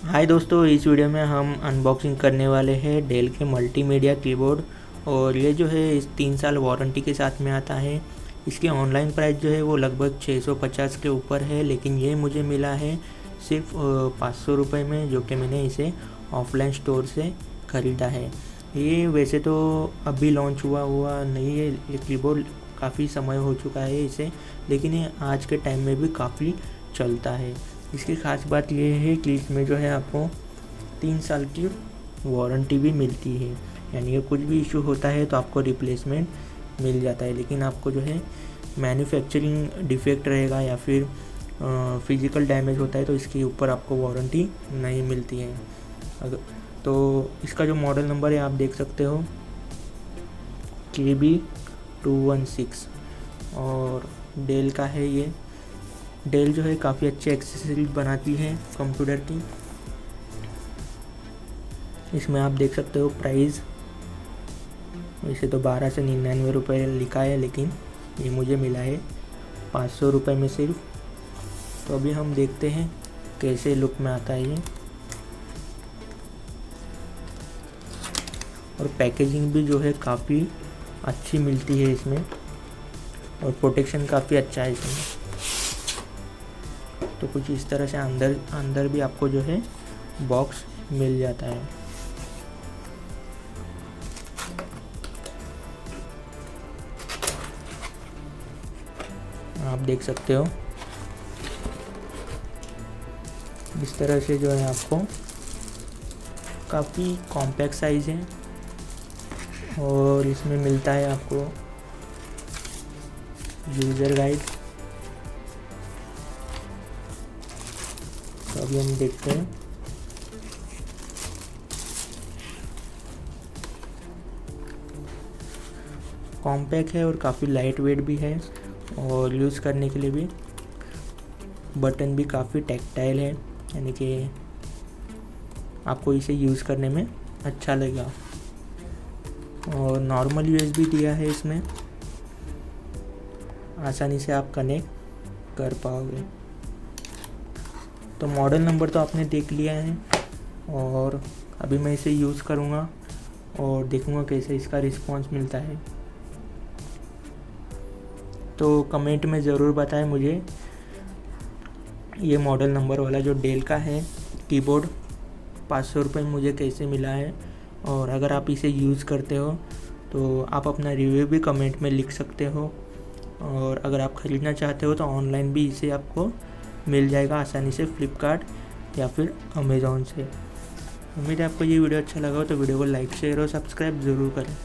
हाय दोस्तों, इस वीडियो में हम अनबॉक्सिंग करने वाले हैं डेल के मल्टीमीडिया कीबोर्ड। और ये जो है इस 3 साल वारंटी के साथ में आता है। इसकी ऑनलाइन प्राइस जो है वो लगभग 650 के ऊपर है, लेकिन ये मुझे मिला है सिर्फ 500 रुपये में, जो कि मैंने इसे ऑफलाइन स्टोर से ख़रीदा है। ये वैसे तो अभी लॉन्च हुआ नहीं है, ये कीबोर्ड काफ़ी समय हो चुका है इसे, लेकिन ये आज के टाइम में भी काफ़ी चलता है। इसकी ख़ास बात ये है कि इसमें जो है आपको 3 साल की वारंटी भी मिलती है, यानी कि कुछ भी इशू होता है तो आपको रिप्लेसमेंट मिल जाता है। लेकिन आपको जो है मैन्युफैक्चरिंग डिफेक्ट रहेगा या फिर फिज़िकल डैमेज होता है तो इसके ऊपर आपको वारंटी नहीं मिलती है। अगर तो इसका जो मॉडल नंबर है आप देख सकते हो KB216 और डेल का है ये। डेल जो है काफ़ी अच्छे एक्सेसरीज बनाती है कंप्यूटर की। इसमें आप देख सकते हो प्राइस, वैसे तो 12 से 99 रुपये लिखा है, लेकिन ये मुझे मिला है 500 रुपये में सिर्फ। तो अभी हम देखते हैं कैसे लुक में आता है ये। और पैकेजिंग भी जो है काफ़ी अच्छी मिलती है इसमें, और प्रोटेक्शन काफ़ी अच्छा है इसमें। तो कुछ इस तरह से अंदर भी आपको जो है बॉक्स मिल जाता है। आप देख सकते हो इस तरह से जो है आपको काफ़ी कॉम्पैक्ट साइज़ है। और इसमें मिलता है आपको यूज़र गाइड। तो अभी हम देखते हैं। कॉम्पैक्ट है और काफ़ी लाइट वेट भी है, और यूज़ करने के लिए भी बटन भी काफ़ी टैक्टाइल है, यानी कि आपको इसे यूज़ करने में अच्छा लगेगा। और नॉर्मल USB दिया है इसमें, आसानी से आप कनेक्ट कर पाओगे। तो मॉडल नंबर तो आपने देख लिया है, और अभी मैं इसे यूज़ करूँगा और देखूँगा कैसे इसका रिस्पांस मिलता है। तो कमेंट में ज़रूर बताएं मुझे ये मॉडल नंबर वाला जो डेल का है कीबोर्ड 500 रुपये में मुझे कैसे मिला है। और अगर आप इसे यूज़ करते हो तो आप अपना रिव्यू भी कमेंट में लिख सकते हो। और अगर आप ख़रीदना चाहते हो तो ऑनलाइन भी इसे आपको मिल जाएगा आसानी से, फ्लिपकार्ट या फिर अमेज़ॉन से। उम्मीद है आपको ये वीडियो अच्छा लगा हो, तो वीडियो को लाइक शेयर और सब्सक्राइब ज़रूर करें।